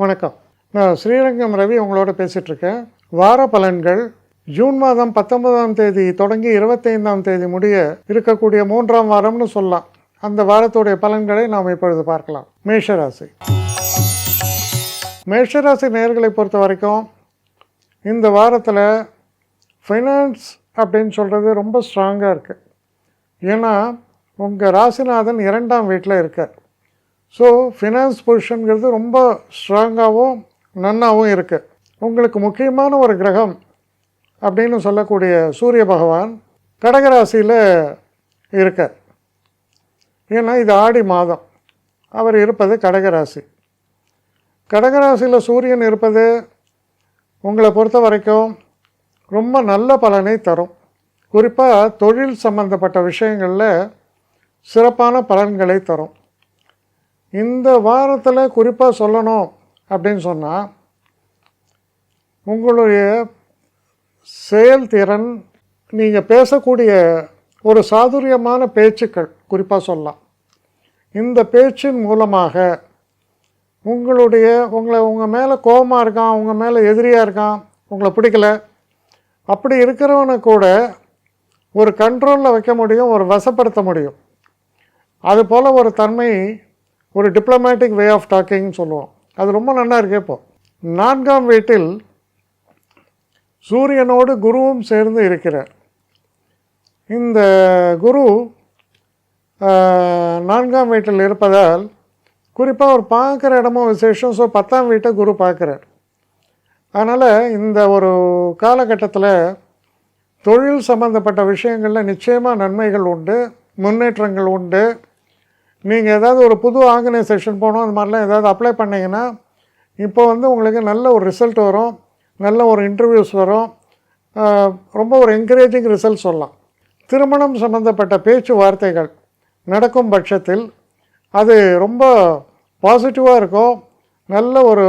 வணக்கம். நான் ஸ்ரீரங்கம் ரவி உங்களோட பேசிகிட்ருக்கேன். வார பலன்கள் ஜூன் மாதம் 19ஆம் தேதி தொடங்கி 25ஆம் தேதி முடிய இருக்கக்கூடிய 3ஆம் வாரம்னு சொல்லலாம். அந்த வாரத்துடைய பலன்களை நாம் இப்பொழுது பார்க்கலாம். மேஷராசி. மேஷராசி நேயர்களை பொறுத்த வரைக்கும் இந்த வாரத்தில் ஃபைனான்ஸ் அப்படின்னு சொல்கிறது ரொம்ப ஸ்ட்ராங்காக இருக்குது. ஏன்னா உங்கள் ராசிநாதன் 2ஆம் வீட்டில் இருக்கார். ஸோ ஃபினான்ஸ் பொசிஷனுங்கிறது ரொம்ப ஸ்ட்ராங்காகவும் நன்னாகவும் இருக்குது. உங்களுக்கு முக்கியமான ஒரு கிரகம் அப்படின்னு சொல்லக்கூடிய சூரிய பகவான் கடகராசியில் இருக்கார். ஏன்னா இது ஆடி மாதம், அவர் இருப்பது கடகராசி. கடகராசியில் சூரியன் இருப்பது உங்களை பொறுத்த வரைக்கும் ரொம்ப நல்ல பலனை தரும். குறிப்பாக தொழில் சம்பந்தப்பட்ட விஷயங்களில் சிறப்பான பலன்களை தரும். இந்த வாரத்தில் குறிப்பாக சொல்லணும் அப்படின்னு சொன்னால், உங்களுடைய செயல்திறன், நீங்கள் பேசக்கூடிய ஒரு சாதுரியமான பேச்சுக்கள் குறிப்பாக சொல்லலாம். இந்த பேச்சின் மூலமாக உங்கள் மேலே கோபமாக இருக்கான், உங்கள் மேலே எதிரியாக இருக்கான், உங்களை பிடிக்கல, அப்படி இருக்கிறவனை கூட ஒரு கண்ட்ரோலில் வைக்க முடியும், ஒரு வசப்படுத்த முடியும். அதுபோல் ஒரு தன்மை ஒரு டிப்ளமேட்டிக் வே ஆஃப் டாக்கிங்னு சொல்லுவோம். அது ரொம்ப நல்லா இருக்கு. இப்போது 4ஆம் வீட்டில் சூரியனோடு குருவும் சேர்ந்து இருக்கிறார். இந்த குரு 4ஆம் வீட்டில் இருப்பதால் குறிப்பாக ஒரு பார்க்குற இடமும் விசேஷம். ஸோ 10ஆம் வீட்டை குரு பார்க்குறார். அதனால் இந்த ஒரு காலகட்டத்தில் தொழில் சம்பந்தப்பட்ட விஷயங்களில் நிச்சயமாக நன்மைகள் உண்டு, முன்னேற்றங்கள் உண்டு. நீங்கள் ஏதாவது ஒரு புது ஆர்கனைசேஷன் போகணும், அந்த மாதிரிலாம் ஏதாவது அப்ளை பண்ணிங்கன்னா இப்போ உங்களுக்கு நல்ல ஒரு ரிசல்ட் வரும், நல்ல ஒரு இன்டர்வியூஸ் வரும், ரொம்ப ஒரு என்கரேஜிங் ரிசல்ட் சொல்லலாம். திருமணம் சம்பந்தப்பட்ட பேச்சுவார்த்தைகள் நடக்கும் பட்சத்தில் அது ரொம்ப பாசிட்டிவாக இருக்கும். நல்ல ஒரு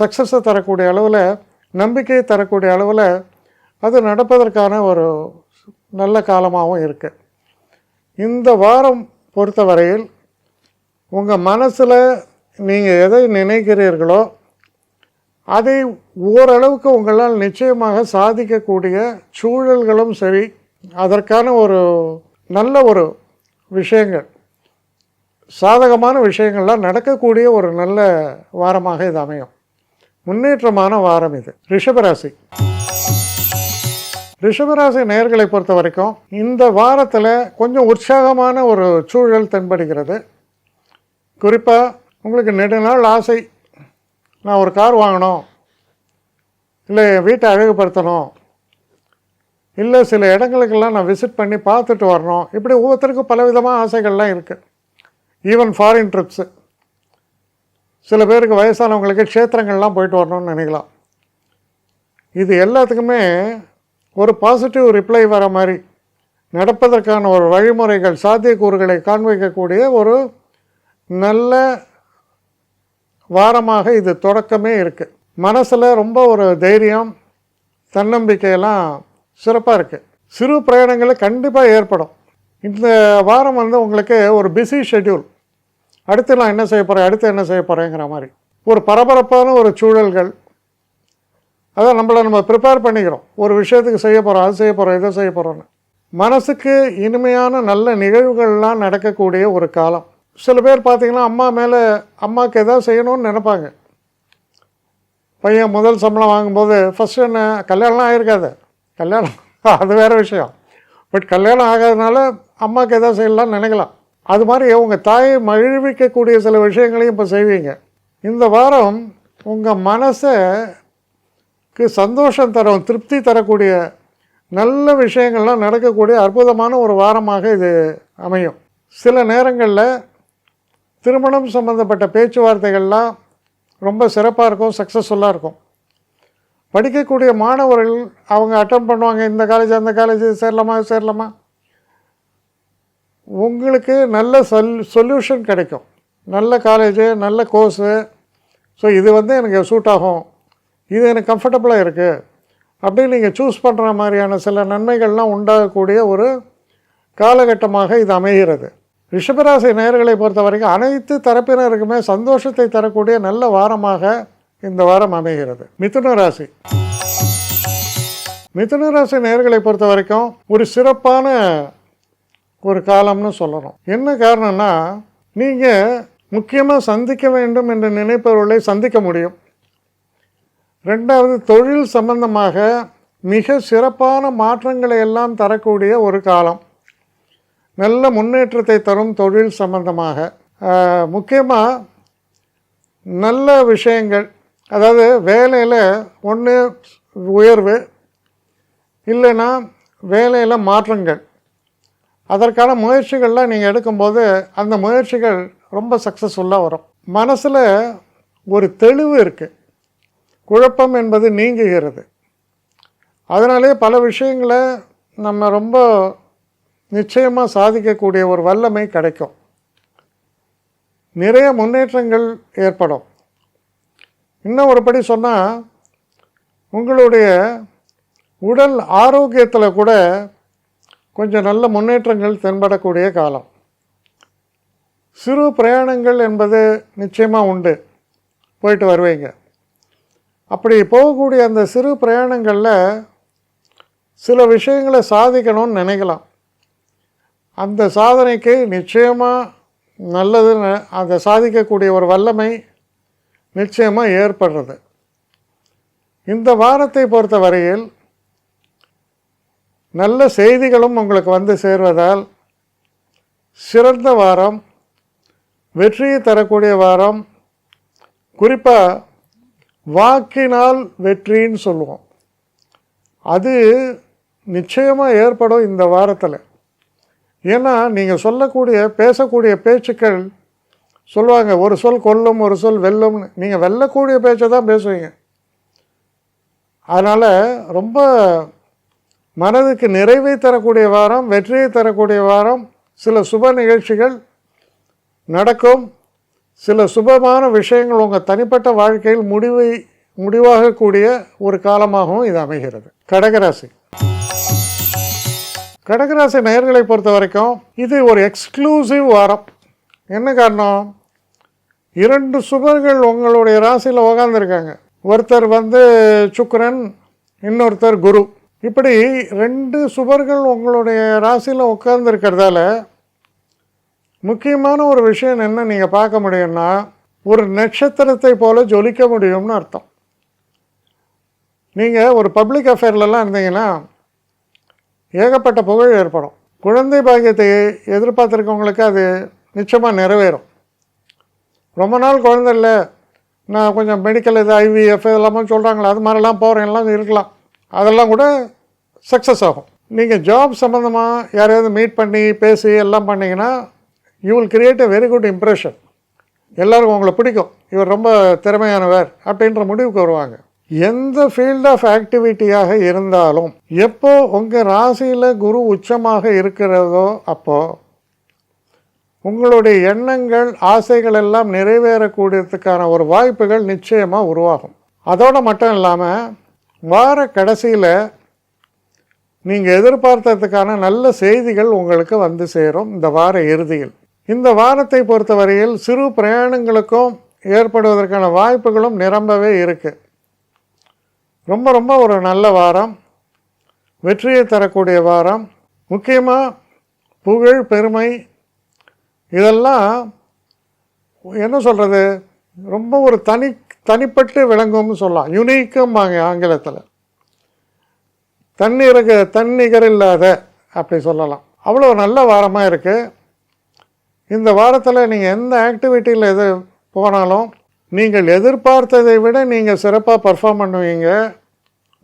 சக்ஸஸை தரக்கூடிய அளவில், நம்பிக்கையை தரக்கூடிய அளவில் அது நடப்பதற்கான ஒரு நல்ல காலமாகவும் இருக்குது. இந்த வாரம் பொறுத்தவரையில் உங்கள் மனசில் நீங்கள் எதை நினைக்கிறீர்களோ அதை ஓரளவுக்கு உங்களால் நிச்சயமாக சாதிக்கக்கூடிய சூழல்களும் சரி, அதற்கான ஒரு நல்ல ஒரு விஷயங்கள், சாதகமான விஷயங்கள்லாம் நடக்கக்கூடிய ஒரு நல்ல வாரமாக இது அமையும். முன்னேற்றமான வாரம் இது. ரிஷபராசி. ரிஷபராசி நேயர்களை பொறுத்த வரைக்கும் இந்த வாரத்தில் கொஞ்சம் உற்சாகமான ஒரு சூழல் தென்படுகிறது. குறிப்பாக உங்களுக்கு நெடுநாள் ஆசை, நான் ஒரு கார் வாங்கணும், இல்லை வீட்டை அழகுபடுத்தணும், இல்லை சில இடங்களுக்கெல்லாம் நான் விசிட் பண்ணி பார்த்துட்டு வரணும். இப்படி ஒவ்வொருத்தருக்கும் பலவிதமான ஆசைகள்லாம் இருக்குது. ஈவன் ஃபாரின் ட்ரிப்ஸு, சில பேருக்கு வயசானவங்களுக்கு க்ஷேத்திரங்கள்லாம் போயிட்டு வரணும்னு நினைக்கலாம். இது எல்லாத்துக்குமே ஒரு பாசிட்டிவ் ரிப்ளை வர மாதிரி நடப்பதற்கான ஒரு வழிமுறைகள், சாத்தியக்கூறுகளை காண்பிக்கக்கூடிய ஒரு நல்ல வாரமாக இது தொடக்கமே இருக்குது. மனசில் ரொம்ப ஒரு தைரியம், தன்னம்பிக்கையெல்லாம் சிறப்பாக இருக்குது. சிறு பிரயாணங்கள் கண்டிப்பாக ஏற்படும். இந்த வாரம் உங்களுக்கு ஒரு பிஸி ஷெட்யூல். அடுத்து நான் என்ன செய்ய போகிறேன், அடுத்து என்ன செய்ய போகிறேங்கிற மாதிரி ஒரு பரபரப்பான ஒரு சூழல்கள். அதான் நம்ம ப்ரிப்பேர் பண்ணிக்கிறோம், ஒரு விஷயத்துக்கு செய்ய போகிறோம், அது செய்ய போகிறோம், இதை செய்ய போகிறோன்னு. மனசுக்கு இனிமையான நல்ல நிகழ்வுகள்லாம் நடக்கக்கூடிய ஒரு காலம். சில பேர் பார்த்திங்கன்னா அம்மாவுக்கு எதாவது செய்யணும்னு நினைப்பாங்க. பையன் முதல் சம்பளம் வாங்கும்போது ஃபஸ்ட்டு என்ன, கல்யாணம்லாம் ஆகிருக்காது, கல்யாணம் அது வேறு விஷயம். பட் கல்யாணம் ஆகாதனால அம்மாவுக்கு எதாவது செய்யலாம்னு நினைக்கலாம். அது மாதிரி உங்கள் தாயை மகிழ்விக்கக்கூடிய சில விஷயங்களையும் இப்போ செய்வீங்க. இந்த வாரம் உங்கள் மனசுக்கு சந்தோஷம் தரும், திருப்தி தரக்கூடிய நல்ல விஷயங்கள்லாம் நடக்கக்கூடிய அற்புதமான ஒரு வாரமாக இது அமையும். சில நேரங்களில் திருமணம் சம்பந்தப்பட்ட பேச்சுவார்த்தைகள்லாம் ரொம்ப சிறப்பாக இருக்கும், சக்ஸஸ்ஃபுல்லாக இருக்கும். படிக்கக்கூடிய மாணவர்கள் அவங்க அட்டன் பண்ணுவாங்க, இந்த காலேஜ் அந்த காலேஜ் சேரலாமா. உங்களுக்கு நல்ல சொல்யூஷன் கிடைக்கும், நல்ல காலேஜு, நல்ல கோர்ஸு. ஸோ இது எனக்கு சூட் ஆகும், இது எனக்கு கம்ஃபர்டபுளாக இருக்குது அப்படின்னு நீங்கள் சூஸ் பண்ணுற மாதிரியான சில நன்மைகள்லாம் உண்டாகக்கூடிய ஒரு காலகட்டமாக இது அமைகிறது. ரிஷபராசி நேயர்களை பொறுத்த வரைக்கும் அனைத்து தரப்பினருக்குமே சந்தோஷத்தை தரக்கூடிய நல்ல வாரமாக இந்த வாரம் அமைகிறது. மிதுன ராசி. மிதுன ராசி நேயர்களை பொறுத்த வரைக்கும் ஒரு சிறப்பான ஒரு காலம்னு சொல்லணும். என்ன காரணம்னா, நீங்கள் முக்கியமாக சந்திக்க வேண்டும் என்று நினைப்பவர்களை சந்திக்க முடியும். ரெண்டாவது, தொழில் சம்பந்தமாக மிக சிறப்பான மாற்றங்களை எல்லாம் தரக்கூடிய ஒரு காலம். நல்ல முன்னேற்றத்தை தரும் தொழில் சம்பந்தமாக. முக்கியமாக நல்ல விஷயங்கள், அதாவது வேலையில் ஒன்று உயர்வு, இல்லைன்னா வேலையில் மாற்றங்கள், அதற்கான முயற்சிகள்லாம் நீங்கள் எடுக்கும்போது அந்த முயற்சிகள் ரொம்ப சக்ஸஸ்ஃபுல்லாக வரும். மனசில் ஒரு தெளிவு இருக்குது, குழப்பம் என்பது நீங்குகிறது. அதனாலே பல விஷயங்களை நம்ம ரொம்ப நிச்சயமாக சாதிக்கக்கூடிய ஒரு வல்லமை கிடைக்கும். நிறைய முன்னேற்றங்கள் ஏற்படும். இன்னும் ஒரு படி சொன்னால், உங்களுடைய உடல் ஆரோக்கியத்தில் கூட கொஞ்சம் நல்ல முன்னேற்றங்கள் தென்படக்கூடிய காலம். சிறு பிரயாணங்கள் என்பது நிச்சயமாக உண்டு, போயிட்டு வருவீங்க. அப்படி போகக்கூடிய அந்த சிறு பிரயாணங்களில் சில விஷயங்களை சாதிக்கணும்னு நினைக்கலாம். அந்த சாதனைக்கு நிச்சயமாக நல்லதுன்னு அதை சாதிக்கக்கூடிய ஒரு வல்லமை நிச்சயமாக ஏற்படுறது. இந்த வாரத்தை பொறுத்த வரையில் நல்ல செய்திகளும் உங்களுக்கு வந்து சேர்வதால் சிறந்த வாரம், வெற்றியை தரக்கூடிய வாரம். குறிப்பாக வாக்கினால் வெற்றின்னு சொல்லுவோம், அது நிச்சயமாக ஏற்படும் இந்த வாரத்தில். ஏன்னா நீங்கள் பேசக்கூடிய பேச்சுக்கள் சொல்லுவாங்க, ஒரு சொல் கொல்லும் ஒரு சொல் வெல்லும்னு. நீங்கள் வெல்லக்கூடிய பேச்சை தான் பேசுவீங்க. அதனால் ரொம்ப மனதுக்கு நிறைவை தரக்கூடிய வாரம், வெற்றியை தரக்கூடிய வாரம். சில சுப நிகழ்ச்சிகள் நடக்கும், சில சுபமான விஷயங்கள் உங்கள் தனிப்பட்ட வாழ்க்கையில் முடிவாகக்கூடிய ஒரு காலமாகவும் இது அமைகிறது. கடகராசி. கடகராசி நேயர்களை பொறுத்த வரைக்கும் இது ஒரு எக்ஸ்க்ளூசிவ் வாரம். என்ன காரணம்? 2 சுபர்கள் உங்களுடைய ராசியில் உக்காந்துருக்காங்க. ஒருத்தர் சுக்கிரன், இன்னொருத்தர் குரு. இப்படி 2 சுபர்கள் உங்களுடைய ராசியில் உட்கார்ந்துருக்கிறதால முக்கியமான ஒரு விஷயம் என்ன நீங்கள் பார்க்க முடியும்னா, ஒரு நட்சத்திரத்தை போல ஜொலிக்க முடியும்னு அர்த்தம். நீங்கள் ஒரு பப்ளிக் அஃபேர்லலாம் இருந்தீங்கன்னா ஏகப்பட்ட புகழ் ஏற்படும். குழந்தை பாக்கியத்தை எதிர்பார்த்துருக்கவங்களுக்கு அது நிச்சயமாக நிறைவேறும். ரொம்ப நாள் குழந்தை இல்லை, நான் கொஞ்சம் மெடிக்கல் இது IVF இதெல்லாமே சொல்கிறாங்களே, அது மாதிரிலாம் போகிறேன்லாம் இருக்கலாம், அதெல்லாம் கூட சக்ஸஸ் ஆகும். நீங்கள் ஜாப் சம்மந்தமாக யாரையாவது மீட் பண்ணி பேசி எல்லாம் பண்ணிங்கன்னா you will create a very good impression. எல்லோருக்கும் உங்களை பிடிக்கும், இவர் ரொம்ப திறமையானவர் அப்படின்ற முடிவுக்கு வருவாங்க. எந்த ஃபீல்ட் ஆஃப் ஆக்டிவிட்டியாக இருந்தாலும் எப்போ உங்கள் ராசியில் குரு உச்சமாக இருக்கிறதோ அப்போது உங்களுடைய எண்ணங்கள், ஆசைகள் எல்லாம் நிறைவேறக்கூடியதுக்கான ஒரு வாய்ப்புகள் நிச்சயமாக உருவாகும். அதோடு மட்டும் இல்லாமல் வார கடைசியில் நீங்கள் எதிர்பார்த்ததுக்கான நல்ல செய்திகள் உங்களுக்கு வந்து சேரும் இந்த வார இறுதியில். இந்த வாரத்தை பொறுத்தவரையில் சிறு பிரயாணங்களுக்கும் ஏற்படுவதற்கான வாய்ப்புகளும் நிரம்பவே இருக்குது. ரொம்ப ரொம்ப ஒரு நல்ல வாரம், வெற்றியை தரக்கூடிய வாரம். முக்கியமாக புகழ், பெருமை இதெல்லாம் என்ன சொல்கிறது, ரொம்ப ஒரு தனிப்பட்டு விளங்கும்னு சொல்லலாம். யுனிக்கும்பாங்க ஆங்கிலத்தில். தன்னிகர் இல்லாத அப்படி சொல்லலாம். அவ்வளோ நல்ல வாரமாக இருக்குது. இந்த வாரத்தில் நீங்கள் எந்த ஆக்டிவிட்டியில் எது போனாலும் நீங்கள் எதிர்பார்த்ததை விட நீங்கள் சிறப்பாக பர்ஃபார்ம் பண்ணுவீங்க,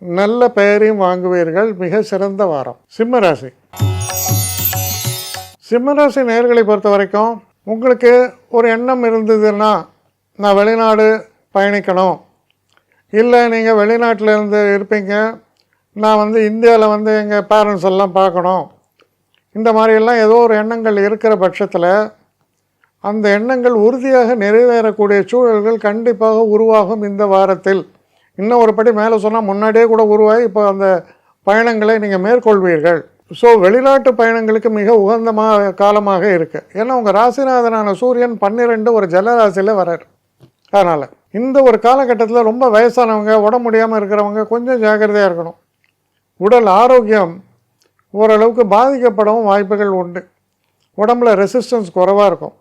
நல்ல பெயரையும் வாங்குவீர்கள். மிக சிறந்த வாரம். சிம்மராசி. சிம்மராசி நேயர்களை பொறுத்த வரைக்கும் உங்களுக்கு ஒரு எண்ணம் இருந்ததுன்னா, நான் வெளிநாடு பயணிக்கணும், இல்லை நீங்கள் வெளிநாட்டில் இருந்து இருப்பீங்க, நான் இந்தியாவில் எங்கள் பேரண்ட்ஸ் எல்லாம் பார்க்கணும், இந்த மாதிரியெல்லாம் ஏதோ ஒரு எண்ணங்கள் இருக்கிற பட்சத்தில் அந்த எண்ணங்கள் உறுதியாக நிறைவேறக்கூடிய சூழல்கள் கண்டிப்பாக உருவாகும் இந்த வாரத்தில். இன்னும் ஒரு படி மேலே சொன்னால் முன்னாடியே கூட உருவாகி இப்போ அந்த பயணங்களை நீங்கள் மேற்கொள்வீர்கள். ஸோ வெளிநாட்டு பயணங்களுக்கு மிக உகந்த காலமாக இருக்குது. ஏன்னா உங்கள் ராசிநாதனான சூரியன் 12 ஒரு ஜலராசியில் வரார். அதனால் இந்த ஒரு காலகட்டத்தில் ரொம்ப வயசானவங்க, உடம்பு முடியாமல் இருக்கிறவங்க கொஞ்சம் ஜாக்கிரதையாக இருக்கணும். உடல் ஆரோக்கியம் ஓரளவுக்கு பாதிக்கப்படவும் வாய்ப்புகள் உண்டு. உடம்பில் ரெசிஸ்டன்ஸ் குறைவாக இருக்கும்.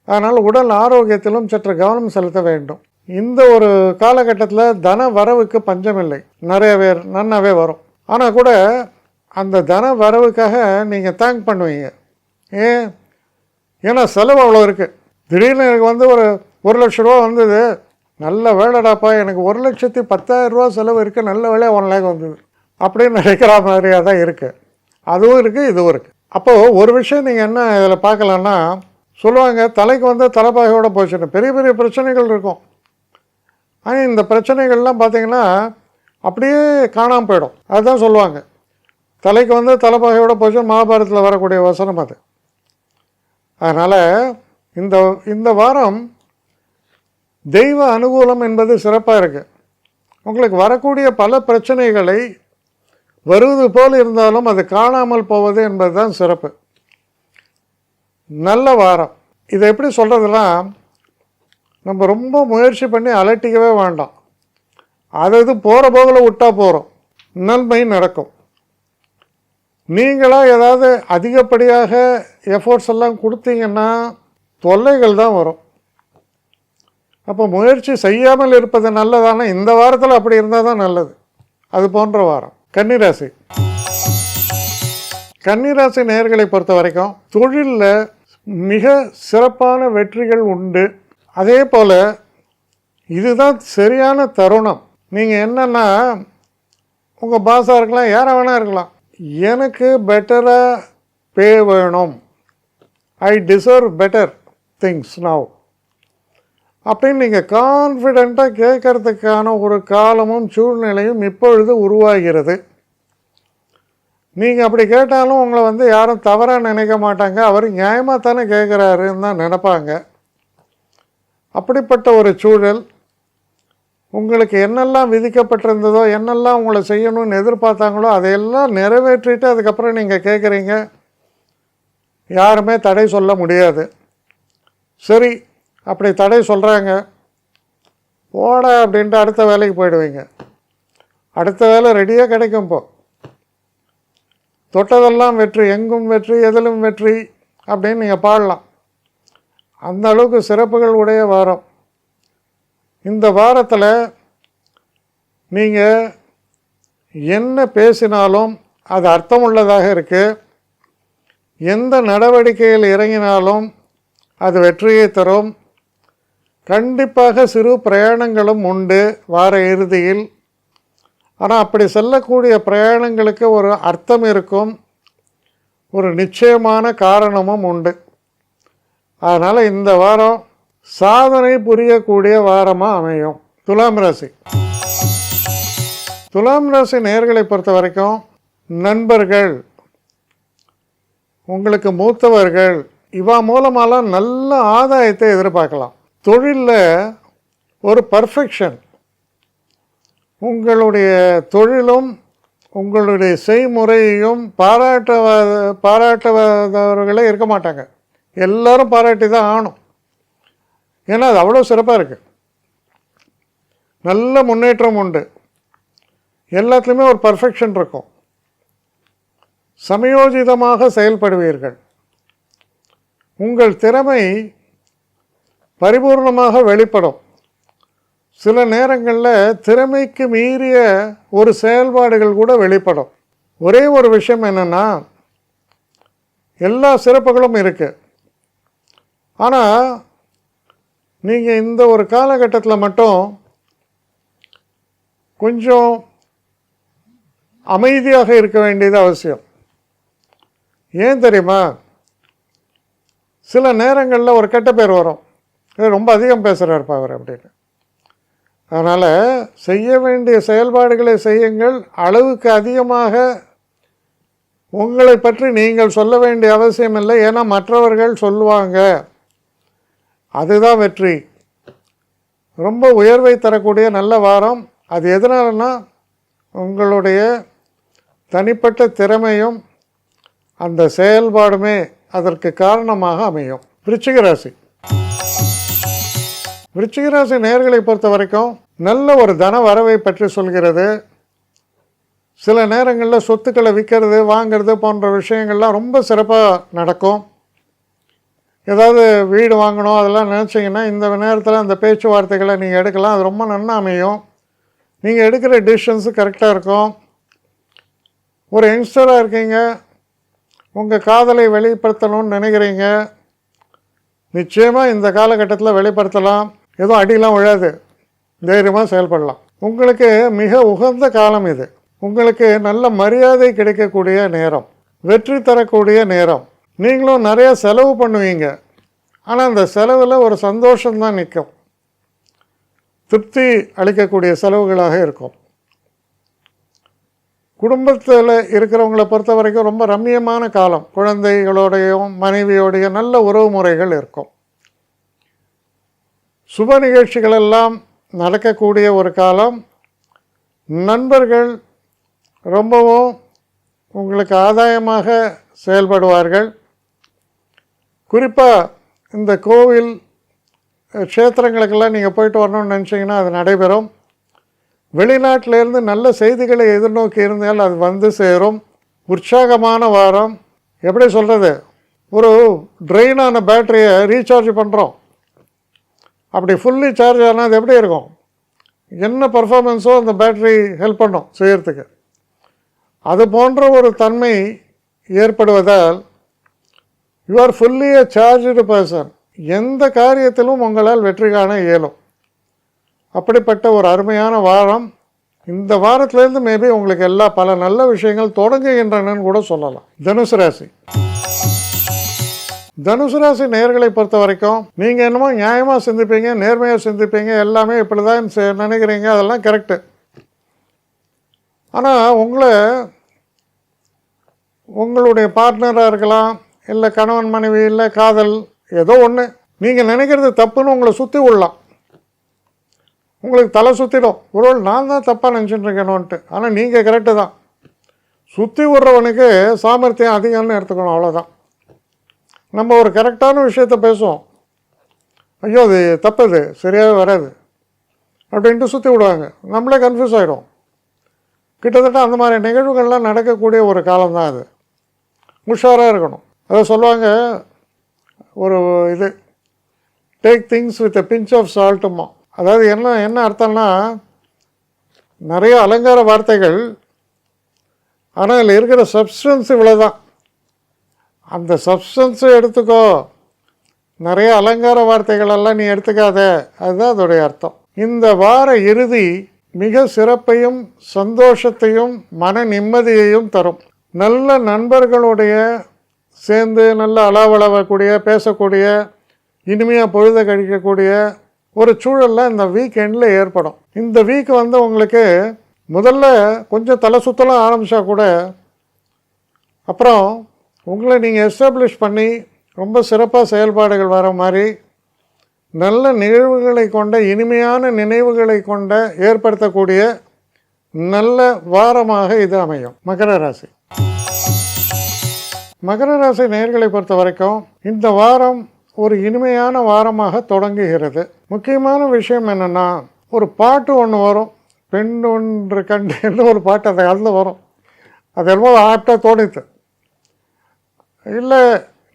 அதனால் உடல் ஆரோக்கியத்திலும் சற்று கவனம் செலுத்த வேண்டும். இந்த ஒரு காலகட்டத்தில் தன வரவுக்கு பஞ்சமில்லை. நிறைய பேர் நன்னாவே வரும். ஆனால் கூட அந்த தன வரவுக்காக நீங்கள் தேங்க் பண்ணுவீங்க. ஏன்னா செலவு அவ்வளோ இருக்குது. திடீர்னு எனக்கு வந்து ஒரு 1,00,000 ரூபா வந்தது, நல்ல வேலைடாப்பா, எனக்கு 1,10,000 ரூபா செலவு இருக்குது, நல்ல வேலையாக 1 லேக் வந்தது அப்படின்னு நினைக்கிற மாதிரியாக தான் இருக்குது. அதுவும் இருக்குது, இதுவும் இருக்குது. அப்போது ஒரு விஷயம் நீங்கள் என்ன இதில் பார்க்கலான்னா, சொல்லுவாங்க தலைக்கு வந்து தலைப்பாகையோடு போச்சுன்னு. பெரிய பெரிய பிரச்சனைகள் இருக்கும். ஆனால் இந்த பிரச்சனைகள்லாம் பார்த்திங்கன்னா அப்படியே காணாமல் போயிடும். அதுதான் சொல்லுவாங்க, தலைக்கு வந்து தலைப்பாகையோடு போச்சுன்னு மகாபாரதத்தில் வரக்கூடிய வசனம் அது. அதனால் இந்த வாரம் தெய்வ அனுகூலம் என்பது சிறப்பாக இருக்குது. உங்களுக்கு வரக்கூடிய பல பிரச்சனைகளை வருவது போல் இருந்தாலும் அது காணாமல் போவது என்பது தான் சிறப்பு. நல்ல வாரம். இதை எப்படி சொல்கிறதுனா, நம்ம ரொம்ப முயற்சி பண்ணி அலட்டிக்கவே வேண்டாம். அது போகிற போதில் விட்டால் போகிறோம், நன்மை நடக்கும். நீங்களாக ஏதாவது அதிகப்படியாக எஃபோர்ட்ஸ் எல்லாம் கொடுத்தீங்கன்னா தொல்லைகள் தான் வரும். அப்போ முயற்சி செய்யாமல் இருப்பது நல்லதானா? இந்த வாரத்தில் அப்படி இருந்தால் தான் நல்லது. அது போன்ற வாரம். கன்னிராசி. கன்னிராசி நேயர்களை பொறுத்த வரைக்கும் தொழிலில் மிக சிறப்பான வெற்றிகள் உண்டு. அதே போல் இதுதான் சரியான தருணம். நீங்கள் என்னென்னா, உங்கள் பாஸாக இருக்கலாம், யாரை வேணால் இருக்கலாம், எனக்கு பெட்டராக பே வேணும், I deserve better things now அப்படின்னு நீங்கள் கான்ஃபிடெண்ட்டாக கேட்கறதுக்கான ஒரு காலமும் சூழ்நிலையும் இப்பொழுது உருவாகிறது. நீங்கள் அப்படி கேட்டாலும் உங்களை வந்து யாரும் தவறாக நினைக்க மாட்டாங்க. அவர் நியாயமாக தானே கேட்குறாருன்னு தான் நினைப்பாங்க. அப்படிப்பட்ட ஒரு சூழல். உங்களுக்கு என்னெல்லாம் விதிக்கப்பட்டிருந்ததோ, என்னெல்லாம் உங்களை செய்யணும்னு எதிர்பார்த்தாங்களோ அதையெல்லாம் நிறைவேற்றிட்டு அதுக்கப்புறம் நீங்கள் கேட்குறீங்க. யாருமே தடை சொல்ல முடியாது. சரி, அப்படி தடை சொல்கிறாங்க, போட அப்படின்ட்டு அடுத்த வேலைக்கு போயிடுவீங்க. அடுத்த வேலை ரெடியாக கிடைக்கும். இப்போது தொட்டதெல்லாம் வெற்றி, எங்கும் வெற்றி, எதிலும் வெற்றி அப்படின்னு நீங்கள் பாடலாம். அந்த அளவுக்கு சிறப்புகள் உடைய வாரம். இந்த வாரத்தில் நீங்கள் என்ன பேசினாலும் அது அர்த்தமுள்ளதாக இருக்குது. எந்த நடவடிக்கையில் இறங்கினாலும் அது வெற்றியை தரும். கண்டிப்பாக சிறு பிரயாணங்களும் உண்டு வார இறுதியில். ஆனால் அப்படி செல்லக்கூடிய பிரயாணங்களுக்கு ஒரு அர்த்தம் இருக்கும், ஒரு நிச்சயமான காரணமும் உண்டு. அதனால் இந்த வாரம் சாதனை புரியக்கூடிய வாரமாக அமையும். துலாம் ராசி. துலாம் ராசி நேயர்களை பொறுத்த வரைக்கும் நண்பர்கள், உங்களுக்கு மூத்தவர்கள், இவா மூலமாலாம் நல்ல ஆதாயத்தை எதிர்பார்க்கலாம். தொழிலில் ஒரு பர்ஃபெக்ஷன். உங்களுடைய தொழிலும் உங்களுடைய செய்முறையையும் பாராட்டுவதவர்களே இருக்க மாட்டாங்க. எல்லோரும் பாராட்டி தான் ஆகணும். ஏன்னா அது அவ்வளோ சிறப்பாக இருக்குது. நல்ல முன்னேற்றம் உண்டு. எல்லாத்துலேயுமே ஒரு பர்ஃபெக்ஷன் இருக்கும். சமயோஜிதமாக செயல்படுவீர்கள். உங்கள் திறமை பரிபூர்ணமாக வெளிப்படும். சில நேரங்களில் திறமைக்கு மீறிய ஒரு செயல்பாடுகள் கூட வெளிப்படும். ஒரே ஒரு விஷயம் என்னென்னா, எல்லா சிறப்புகளும் இருக்குது. ஆனால் நீங்கள் இந்த ஒரு காலகட்டத்தில் மட்டும் கொஞ்சம் அமைதியாக இருக்க வேண்டியது அவசியம். ஏன் தெரியுமா? சில நேரங்களில் ஒரு கெட்ட பேர் வரும், ரொம்ப அதிகம் பேசுகிறாருப்பா அவர் அப்படின்னு. அதனால் செய்ய வேண்டிய செயல்பாடுகளை செய்யுங்கள். அளவுக்கு அதிகமாக உங்களை பற்றி நீங்கள் சொல்ல வேண்டிய அவசியம் இல்லை. ஏன்னா மற்றவர்கள் சொல்லுவாங்க. அதுதான் வெற்றி. ரொம்ப உயர்வை தரக்கூடிய நல்ல வாரம். அது எதனாலனா உங்களுடைய தனிப்பட்ட திறமையும் அந்த செயல்பாடுமே அதற்கு காரணமாக அமையும். விருச்சிக ராசி. விருச்சிக ராசி நேயர்களை பொறுத்த வரைக்கும் நல்ல ஒரு தன வரவை பற்றி சொல்கிறது. சில நேரங்களில் சொத்துக்களை விற்கிறது வாங்கிறது போன்ற விஷயங்கள்லாம் ரொம்ப சிறப்பாக நடக்கும். ஏதாவது வீடு வாங்கணும் அதெல்லாம் நினச்சிங்கன்னா இந்த நேரத்தில் அந்த பேச்சுவார்த்தைகளை நீங்கள் எடுக்கலாம். அது ரொம்ப நன்னா அமையும். நீங்கள் எடுக்கிற டிசிஷன்ஸு கரெக்டாக இருக்கும். ஒரு யங்ஸ்டராக இருக்கீங்க, உங்கள் காதலை வெளிப்படுத்தணும்னு நினைக்கிறீங்க, நிச்சயமாக இந்த காலகட்டத்தில் வெளிப்படுத்தலாம். எதுவும் அடியெலாம் விழாது, தைரியமாக செயல்படலாம். உங்களுக்கு மிக உகந்த காலம் இது. உங்களுக்கு நல்ல மரியாதை கிடைக்கக்கூடிய நேரம், வெற்றி தரக்கூடிய நேரம். நீங்களும் நிறைய செலவு பண்ணுவீங்க, ஆனால் அந்த செலவில் ஒரு சந்தோஷம்தான் நிற்கும். திருப்தி அளிக்கக்கூடிய செலவுகளாக இருக்கும். குடும்பத்தில் இருக்கிறவங்களை பொறுத்த வரைக்கும் ரொம்ப ரம்மியமான காலம். குழந்தைகளோடையும் மனைவியோடைய நல்ல உறவு முறைகள் இருக்கும். சுப நிகழ்ச்சிகளெல்லாம் நடக்கக்கூடிய ஒரு காலம். நண்பர்கள் ரொம்பவும் உங்களுக்கு ஆதாயமாக செயல்படுவார்கள். குறிப்பாக இந்த கோவில் க்ஷேத்திரங்களுக்கெல்லாம் நீங்கள் போயிட்டு வரணும்னு நினச்சிங்கன்னா அது நடைபெறும். வெளிநாட்டிலேருந்து நல்ல செய்திகளை எதிர்நோக்கி இருந்தால் அது வந்து சேரும். உற்சாகமான வாரம். எப்படி சொல்கிறது, ஒரு ட்ரெயினான பேட்டரியை ரீசார்ஜ் பண்ணுறோம், அப்படி ஃபுல்லி சார்ஜ் ஆனால் அது எப்படி இருக்கும், என்ன பர்ஃபார்மன்ஸோ அந்த பேட்டரி ஹெல்ப் பண்ணும் செய்கிறதுக்கு. அது போன்ற ஒரு தன்மை ஏற்படுவதால் you are fully a charged person. எந்த காரியத்திலும் உங்களால் வெற்றி காண இயலும். அப்படிப்பட்ட ஒரு அருமையான வாரம். இந்த வாரத்திலேருந்து மேபி உங்களுக்கு பல நல்ல விஷயங்கள் தொடங்குகின்றனன்னு கூட சொல்லலாம். தனுசு ராசி. தனுசு ராசி நேயர்களை பொறுத்த வரைக்கும் நீங்கள் என்னமோ நியாயமாக சிந்திப்பீங்க, நேர்மையாக சிந்திப்பீங்க, எல்லாமே இப்படி தான் நினைக்கிறீங்க, அதெல்லாம் கரெக்டு. ஆனால் உங்களுடைய பார்ட்னராக இருக்கலாம், இல்லை கணவன் மனைவி, இல்லை காதல், ஏதோ ஒன்று நீங்கள் நினைக்கிறது தப்புன்னு உங்களை சுற்றி விடலாம். உங்களுக்கு தலை சுற்றிடும், ஒருவேளை நான் தான் தப்பாக நினச்சிட்டு இருக்கேனோன்ட்டு. ஆனால் நீங்கள் கரெக்டு தான். சுற்றி விட்றவனுக்கு சாமர்த்தியம் அதிகம்னு எடுத்துக்கணும், அவ்வளோதான். நம்ம ஒரு கரெக்டான விஷயத்த பேசுவோம், ஐயோ அது தப்புது, சரியாகவே வராது அப்படின்ட்டு சுற்றி விடுவாங்க, நம்மளே கன்ஃபியூஸ் ஆகிடும். கிட்டத்தட்ட அந்த மாதிரி நிகழ்வுகள்லாம் நடக்கக்கூடிய ஒரு காலம்தான் அது. உஷாராக இருக்கணும். அதை சொல்லுவாங்க, ஒரு இது take things with a pinch of சால்ட்டுமா. அதாவது என்ன அர்த்தம்னா, நிறைய அலங்கார வார்த்தைகள், ஆனால் இதில் இருக்கிற சப்ஸ்டன்ஸ் இவ்வளோதான். அந்த சப்ஸ்டன்ஸை எடுத்துக்கோ, நிறைய அலங்கார வார்த்தைகளெல்லாம் நீ எடுத்துக்காத, அதுதான் அதோடைய அர்த்தம். இந்த வார இறுதி மிக சிறப்பையும் சந்தோஷத்தையும் மன நிம்மதியையும் தரும். நல்ல நண்பர்களுடைய சேர்ந்து நல்ல அளவளவக்கூடிய பேசக்கூடிய இனிமையாக பொழுத கழிக்கக்கூடிய ஒரு சூழலில் இந்த வீக்கெண்டில் ஏற்படும். இந்த வீக் உங்களுக்கு முதல்ல கொஞ்சம் தலை சுற்றலாம் ஆரம்பித்தா கூட அப்புறம் உங்களை நீங்கள் எஸ்டாப்ளிஷ் பண்ணி ரொம்ப சிறப்பாக செயல்பாடுகள் வர மாதிரி நல்ல நிகழ்வுகளை கொண்ட இனிமையான நினைவுகளை கொண்ட ஏற்படுத்தக்கூடிய நல்ல வாரமாக இது அமையும். மகர ராசி. மகர ராசி நேயர்களை பொறுத்த வரைக்கும் இந்த வாரம் ஒரு இனிமையான வாரமாக தொடங்குகிறது. முக்கியமான விஷயம் என்னென்னா, ஒரு பாட்டு ஒன்று வரும், பெண் ஒன்று கண்டுன்னு ஒரு பாட்டு அந்த காலத்தில் வரும். அது என்னமோ ஆப்டாக தோணித்து. இல்லை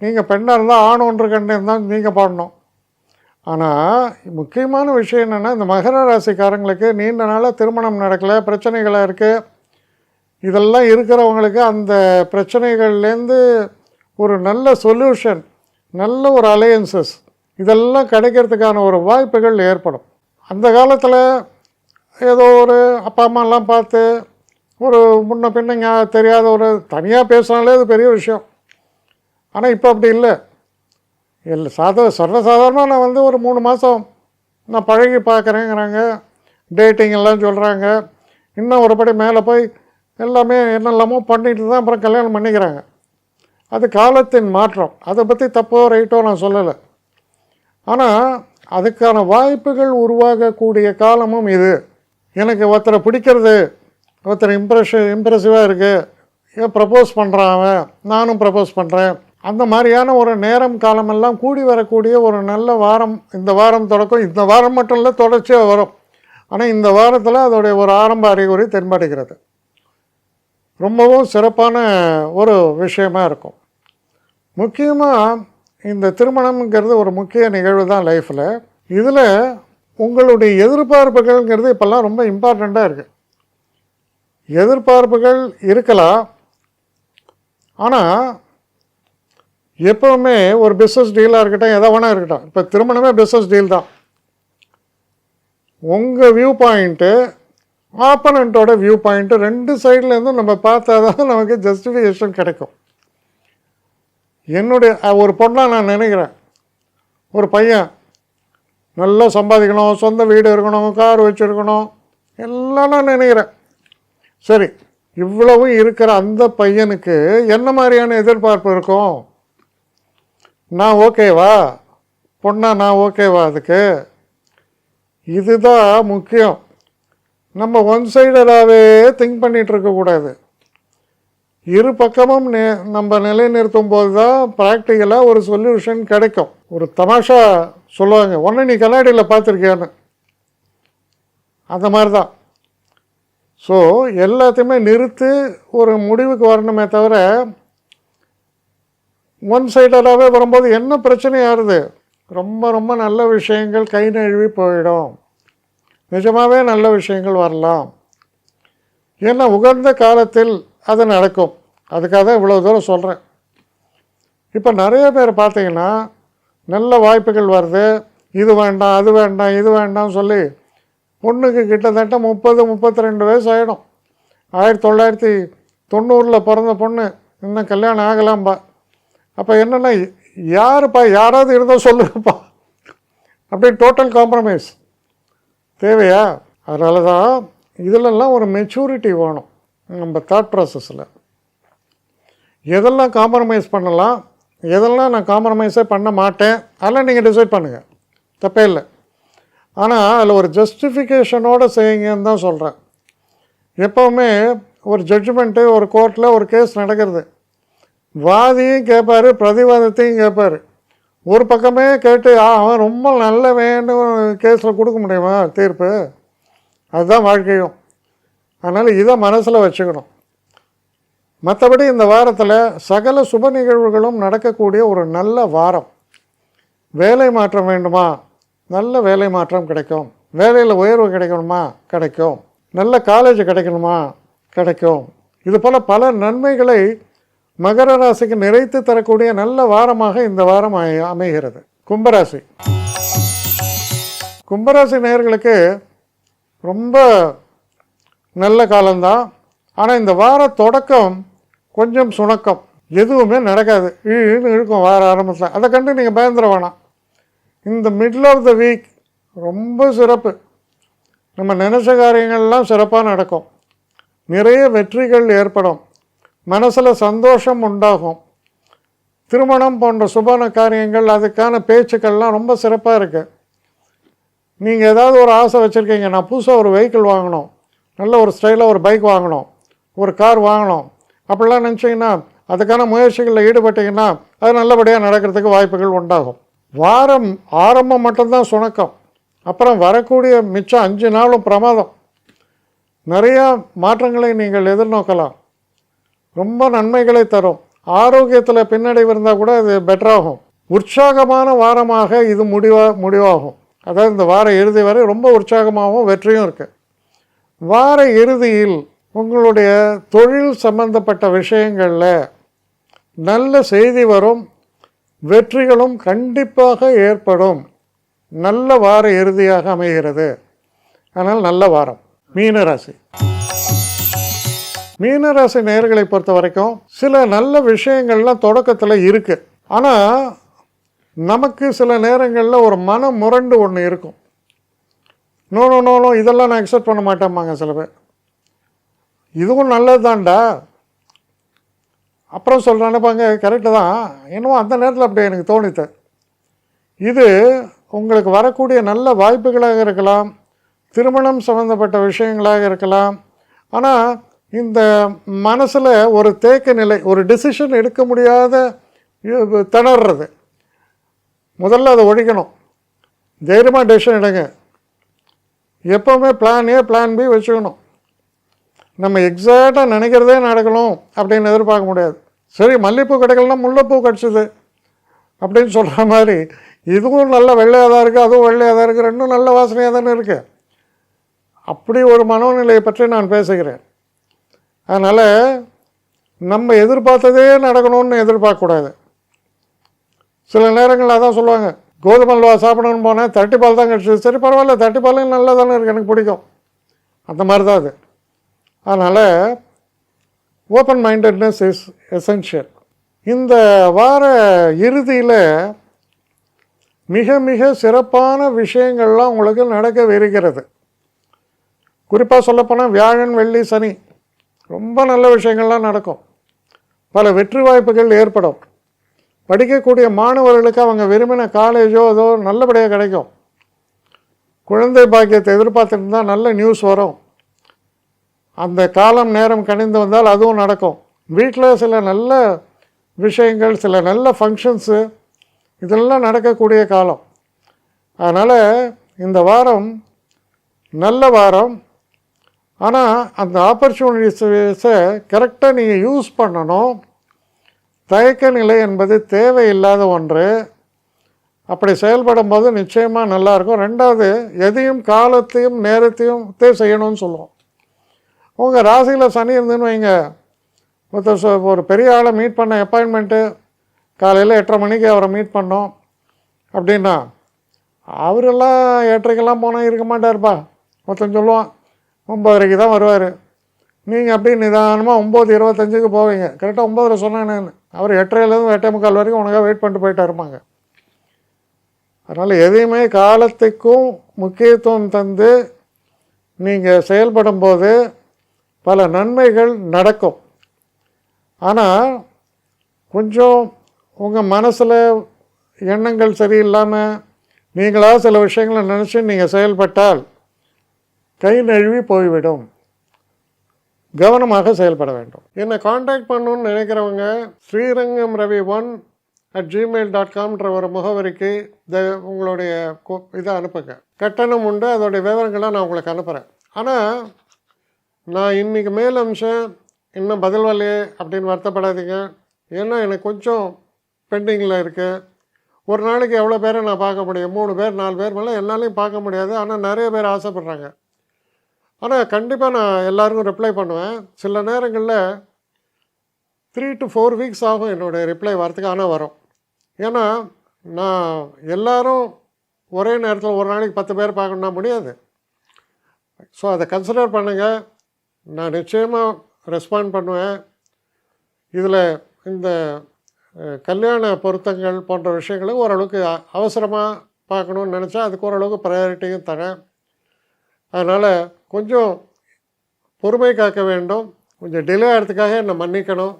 நீங்கள் பெண்ணாக இருந்தால் ஆண் ஒன்று கண்டு இருந்தால் நீங்கள் பாடணும். ஆனால் முக்கியமான விஷயம் என்னென்னா, இந்த மகர ராசிக்காரங்களுக்கு நீண்ட நாளாக திருமணம் நடக்கலை, பிரச்சனைகளாக இருக்குது. இதெல்லாம் இருக்கிறவங்களுக்கு அந்த பிரச்சனைகள்லேருந்து ஒரு நல்ல சொல்யூஷன், நல்ல ஒரு அலையன்சஸ் இதெல்லாம் கிடைக்கிறதுக்கான ஒரு வாய்ப்புகள் ஏற்படும். அந்த காலத்தில் ஏதோ ஒரு அப்பா அம்மாலாம் பார்த்து ஒரு முன்ன பின்ன தெரியாத ஒரு தனியாக பேசினாலே அது பெரிய விஷயம். ஆனால் இப்போ அப்படி இல்லை. சர்வசாதாரணமாக நான் ஒரு 3 மாதம் நான் பழகி பார்க்குறேங்கிறாங்க, டேட்டிங் எல்லாம் சொல்கிறாங்க. இன்னும் ஒரு படி மேலே போய் எல்லாமே என்னெல்லாமோ பண்ணிட்டு தான் அப்புறம் கல்யாணம் பண்ணிக்கிறாங்க. அது காலத்தின் மாற்றம். அதை பற்றி தப்போ ரைட்டோ நான் சொல்லலை. ஆனால் அதுக்கான வாய்ப்புகள் உருவாகக்கூடிய காலமும் இது. எனக்கு ஒருத்தரை பிடிக்கிறது, ஒருத்தர் இம்ப்ரெசிவாக இருக்குது, ப்ரப்போஸ் பண்ணுறான் அவன், நானும் ப்ரப்போஸ் பண்ணுறேன், அந்த மாதிரியான ஒரு நேரம் காலமெல்லாம் கூடி வரக்கூடிய ஒரு நல்ல வாரம். இந்த வாரம் தொடக்கம், இந்த வாரம் மட்டும் இல்லை, தொடர்ச்சியாக வரும். ஆனால் இந்த வாரத்தில் அதோடைய ஒரு ஆரம்ப அறிகுறி தென்படுகிறது. ரொம்பவும் சிறப்பான ஒரு விஷயமாக இருக்கும். முக்கியமாக இந்த திருமணம்ங்கிறது ஒரு முக்கிய நிகழ்வு தான் லைஃப்பில். இதில் உங்களுடைய எதிர்பார்ப்புகள்ங்கிறது இப்போல்லாம் ரொம்ப இம்பார்ட்டண்ட்டாக இருக்குது. எதிர்பார்ப்புகள் இருக்கலாம், ஆனால் எப்போவுமே ஒரு பிஸ்னஸ் டீலாக இருக்கட்டும், எதை வேணால் இருக்கட்டும், இப்போ திருமணமே பிஸ்னஸ் டீல் தான். உங்கள் வியூ பாயிண்ட்டு, ஆப்பனண்ட்டோட வியூ பாயிண்ட்டு, ரெண்டு சைட்லேருந்தும் நம்ம பார்த்தா தான் நமக்கு ஜஸ்டிஃபிகேஷன் கிடைக்கும். என்னுடைய ஒரு பொண்ணாக நான் நினைக்கிறேன், ஒரு பையன் நல்லா சம்பாதிக்கணும், சொந்த வீடு இருக்கணும், கார் வச்சுருக்கணும், எல்லாம் நான் நினைக்கிறேன். சரி, இவ்வளவும் இருக்கிற அந்த பையனுக்கு என்ன மாதிரியான எதிர்பார்ப்பு இருக்கும்? நான் ஓகேவா? பொண்ணா நான் ஓகேவா? அதுக்கு இதுதான் முக்கியம். நம்ம ஒன் சைடடாகவே திங்க் பண்ணிகிட்டு இருக்கக்கூடாது. இரு பக்கமும் நம்ம நிலைநிறுத்தும் போது தான் ப்ராக்டிக்கலாக ஒரு சொல்யூஷன் கிடைக்கும். ஒரு தமாஷா சொல்லுவாங்க, ஒன்று நீ கண்ணாடியில் பார்த்துருக்கியான்னு. அந்த மாதிரி தான். ஸோ எல்லாத்தையுமே நிறுத்து ஒரு முடிவுக்கு வரணுமே தவிர, ஒன் சைடடாகவே வரும்போது என்ன பிரச்சனையாகுது? ரொம்ப ரொம்ப நல்ல விஷயங்கள் கை நழுவி போயிடும். நிஜமாகவே நல்ல விஷயங்கள் வரலாம். ஏன்னா உகந்த காலத்தில் அது நடக்கும். அதுக்காக தான் இவ்வளோ தூரம் சொல்கிறேன். இப்போ நிறைய பேர் பார்த்தீங்கன்னா நல்ல வாய்ப்புகள் வருது, இது வேண்டாம் அது வேண்டாம் இது வேண்டாம்னு சொல்லி பொண்ணுக்கு கிட்டத்தட்ட 30-32 வயசு ஆகிடும். 1990 பிறந்த பொண்ணு இன்னும் கல்யாணம் ஆகலாம்பா. அப்போ என்னென்னா, யாருப்பா, யாராவது இருந்தால் சொல்லுங்கப்பா, அப்படியே டோட்டல் காம்ப்ரமைஸ் தேவையா? அதனால தான் இதிலெல்லாம் ஒரு மெச்சூரிட்டி வேணும் நம்ம தாட் ப்ராசஸில். எதெல்லாம் காம்ப்ரமைஸ் பண்ணலாம், எதெல்லாம் நான் காம்ப்ரமைஸே பண்ண மாட்டேன், அதெல்லாம் நீங்கள் டிசைட் பண்ணுங்கள், தப்பே இல்லை. ஆனால் அதில் ஒரு ஜஸ்டிஃபிகேஷனோடு செய்யுங்கன்னு தான் சொல்கிறேன். எப்போவுமே ஒரு ஜட்ஜ்மெண்ட்டு, ஒரு கோர்ட்டில் ஒரு கேஸ் நடக்கிறது, வாதியும் கேட்பார், பிரதிவாதத்தையும் கேட்பார். ஒரு பக்கமே கேட்டு அவன் ரொம்ப நல்ல வேண்டும் கேஸில் கொடுக்க முடியுமா தீர்ப்பு? அதுதான் வாழ்க்கையும். அதனால் இதை மனசில் வச்சுக்கணும். மற்றபடி இந்த வாரத்தில் சகல சுப நிகழ்வுகளும் நடக்கக்கூடிய ஒரு நல்ல வாரம். வேலை மாற்றம் வேண்டுமா? நல்ல வேலை மாற்றம் கிடைக்கும். வேலையில் உயர்வு கிடைக்கணுமா? கிடைக்கும். நல்ல காலேஜ் கிடைக்கணுமா? கிடைக்கும். இது போல் பல நன்மைகளை மகர ராசிக்கு நிறைத்து தரக்கூடிய நல்ல வாரமாக இந்த வாரம் அமைகிறது. கும்பராசி. கும்பராசி நேயர்களுக்கு ரொம்ப நல்ல காலம்தான். ஆனால் இந்த வார தொடக்கம் கொஞ்சம் சுணக்கம், எதுவுமே நடக்காது, இருக்கும் வார ஆரம்பத்தில். அதை கண்டு நீங்கள் பயந்துட வேணாம். இந்த மிடில் ஆஃப் த வீக் ரொம்ப சிறப்பு. நம்ம நினைச்ச காரியங்கள்லாம் சிறப்பாக நடக்கும். நிறைய வெற்றிகள் ஏற்படும். மனசில் சந்தோஷம் உண்டாகும். திருமணம் போன்ற சுபன காரியங்கள், அதுக்கான பேச்சுக்கள்லாம் ரொம்ப சிறப்பாக இருக்குது. நீங்கள் ஏதாவது ஒரு ஆசை வச்சுருக்கீங்க, நான் புதுசாக ஒரு வெஹிக்கிள் வாங்கணும், நல்ல ஒரு ஸ்டைலாக ஒரு பைக் வாங்கணும், ஒரு கார் வாங்கணும், அப்படிலாம் நினச்சிங்கன்னா, அதுக்கான முயற்சிகளில் ஈடுபட்டிங்கன்னா அது நல்லபடியாக நடக்கிறதுக்கு வாய்ப்புகள் உண்டாகும். வாரம் ஆரம்பம் மட்டும்தான் சுணக்கம். அப்புறம் வரக்கூடிய மிச்சம் 5 நாளும் பிரமாதம். நிறையா மாற்றங்களை நீங்கள் எதிர்நோக்கலாம். ரொம்ப நன்மைகளை தரும். ஆரோக்கியத்தில் பின்னடைவு இருந்தால் கூட அது பெட்டராகும். உற்சாகமான வாரமாக இது முடிவாகும். அதாவது இந்த வார இறுதி வரை ரொம்ப உற்சாகமாகவும் வெற்றியும் இருக்குது. வார இறுதியில் உங்களுடைய தொழில் சம்பந்தப்பட்ட விஷயங்களில் நல்ல செய்தி வரும். வெற்றிகளும் கண்டிப்பாக ஏற்படும். நல்ல வார இறுதியாக அமைகிறது. அதனால் நல்ல வாரம். மீனராசி. மீனராசி நேயர்களை பொறுத்த வரைக்கும் சில நல்ல விஷயங்கள்லாம் தொடக்கத்தில் இருக்குது. ஆனால் நமக்கு சில நேரங்களில் ஒரு மன முரண்டு ஒன்று இருக்கும். நோ இதெல்லாம் நான் அக்செப்ட் பண்ண மாட்டேம்பாங்க சில பேர். இதுவும் நல்லது தான்டா. அப்புறம் சொல்கிறானப்பாங்க, கரெக்டு தான், என்னவோ அந்த நேரத்தில் அப்படி எனக்கு தோணித்து. இது உங்களுக்கு வரக்கூடிய நல்ல வாய்ப்புகளாக இருக்கலாம், திருமணம் சம்மந்தப்பட்ட விஷயங்களாக இருக்கலாம். ஆனால் இந்த மனசில் ஒரு தேக்க நிலை, ஒரு டிசிஷன் எடுக்க முடியாத திணறது, முதல்ல அதை ஒழிக்கணும். தைரியமாக டெசிஷன் எடுங்க. எப்போவுமே பிளான் ஏ பிளான் பி வச்சுக்கணும். நம்ம எக்ஸாக்டாக நினைக்கிறதே நடக்கணும் அப்படின்னு எதிர்பார்க்க முடியாது. சரி, மல்லிகைப்பூ கிடைக்கலன்னா முல்லைப்பூ கிடச்சிது அப்படின்னு சொல்கிற மாதிரி இதுவும் நல்ல வெள்ளையாக தான் இருக்குது, அதுவும் வெள்ளையாக தான் இருக்குது, ரெண்டும் நல்ல வாசனையாக தானே இருக்குது. அப்படி ஒரு மனோநிலையை பற்றி நான் பேசுகிறேன். அதனால் நம்ம எதிர்பார்த்ததே நடக்கணும்னு எதிர்பார்க்கக்கூடாது. சில நேரங்களில் அதான் சொல்லுவாங்க, கோதுமை அல்வா சாப்பிடணும்னு போனேன், தட்டிப்பால் தான் கிடச்சிது. சரி பரவாயில்ல, தட்டிப்பாலும் நல்லா தானே இருக்குது, எனக்கு பிடிக்கும். அந்த மாதிரி தான் அது. அதனால் ஓப்பன் மைண்டட்னஸ் இஸ் எசென்ஷியல். இந்த வார இறுதியில் மிக மிக சிறப்பான விஷயங்கள்லாம் உங்களுக்கு நடக்கவிருக்கிறது. குறிப்பாக சொல்லப்போனால் வியாழன், வெள்ளி, சனி ரொம்ப நல்ல விஷயங்கள்லாம் நடக்கும். பல வெற்றி வாய்ப்புகள் ஏற்படும். படிக்கக்கூடிய மாணவர்களுக்கு அவங்க விரும்பின காலேஜோ அதோ நல்லபடியாக கிடைக்கும். குழந்தை பாக்கியத்தை எதிர்பார்த்துட்டு இருந்தால் நல்ல நியூஸ் வரும். அந்த காலம் நேரம் கணிந்து வந்தால் அதுவும் நடக்கும். வீட்டில் சில நல்ல விஷயங்கள், சில நல்ல ஃபங்க்ஷன்ஸு, இதெல்லாம் நடக்கக்கூடிய காலம். அதனால் இந்த வாரம் நல்ல வாரம். ஆனால் அந்த ஆப்பர்ச்சுனிட்டிஸை கரெக்டாக நீங்கள் யூஸ் பண்ணணும். தயக்க நிலை என்பது தேவையில்லாத ஒன்று. அப்படி செயல்படும் போது நிச்சயமாக நல்லாயிருக்கும். ரெண்டாவது, எதையும் காலத்தையும் நேரத்தையும் செய்யணும்னு சொல்லுவோம். உங்கள் ராசியில் சனி இருந்துன்னு வைங்க, ஒரு பெரிய ஆளை மீட் பண்ண அப்பாயின்மெண்ட்டு காலையில் 8:30 மணிக்கு அவரை மீட் பண்ணோம் அப்படின்னா, அவரெல்லாம் 8:30க்கெல்லாம் போனால் இருக்க மாட்டார்ப்பா. ஒருத்தன் சொல்லுவான் 9:30க்கு தான் வருவார். நீங்கள் அப்படியே நிதானமாக 9:25க்கு போவீங்க. கரெக்டாக 9:00 சொன்னேன். அவர் 8:30லேருந்து 8:45 வரைக்கும் உனக்காக வெயிட் பண்ணிட்டு போயிட்டு இருப்பாங்க. அதனால் எதையுமே காலத்துக்கும் முக்கியத்துவம் தந்து நீங்கள் செயல்படும் போது பல நன்மைகள் நடக்கும். ஆனால் கொஞ்சம் உங்கள் மனசில் எண்ணங்கள் சரியில்லாமல் நீங்களாக சில விஷயங்களை நினச்சி நீங்கள் செயல்பட்டால் கை நழுவி போய்விடும். கவனமாக செயல்பட வேண்டும். என்னை காண்டாக்ட் பண்ணணுன்னு நினைக்கிறவங்க srirangamravi1@gmail.com ஒரு முகவரிக்கு உங்களுடைய இதை அனுப்புங்க. கட்டணம் உண்டு, அதோடைய விவரங்களை நான் உங்களுக்கு அனுப்புகிறேன். ஆனால் நான் இன்றைக்கி மேல் அம்சம் இன்னும் பதில் வரலையே அப்படின்னு வருத்தப்படாதீங்க. ஏன்னா எனக்கு கொஞ்சம் பெண்டிங்கில் இருக்குது. ஒரு நாளைக்கு எவ்வளோ பேரை நான் பார்க்க முடியும்? 3 பேர் 4 பேர் மேலே என்னாலையும் பார்க்க முடியாது. ஆனால் நிறைய பேர் ஆசைப்பட்றாங்க. ஆனால் கண்டிப்பாக நான் எல்லாருக்கும் ரிப்ளை பண்ணுவேன். சில நேரங்களில் 3 to 4 வீக்ஸ் ஆகும் என்னுடைய ரிப்ளை வரத்துக்கு. ஆனால் வரும். ஏன்னா நான் எல்லோரும் ஒரே நேரத்தில் ஒரு நாளைக்கு 10 பேர் பார்க்கணுன்னா முடியாது. ஸோ அதை கன்சிடர் பண்ணுங்கள். நான் நிச்சயமாக ரெஸ்பாண்ட் பண்ணுவேன். இதில் இந்த கல்யாண பொருத்தங்கள் போன்ற விஷயங்களுக்கு ஓரளவுக்கு அவசரமாக பார்க்கணுன்னு நினச்சா அதுக்கு ஓரளவுக்கு ப்ரையாரிட்டியும் தரேன். அதனால் கொஞ்சம் பொறுமை காக்க வேண்டும். கொஞ்சம் டிலே ஆகிறதுக்காக என்னை மன்னிக்கணும்.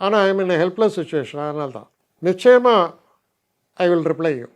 ஆனால் ஐ மீன் ஹெல்ப்லெஸ் சுச்சுவேஷன். அதனால தான் நிச்சயமாக ஐ வில் ரிப்ளை யூ.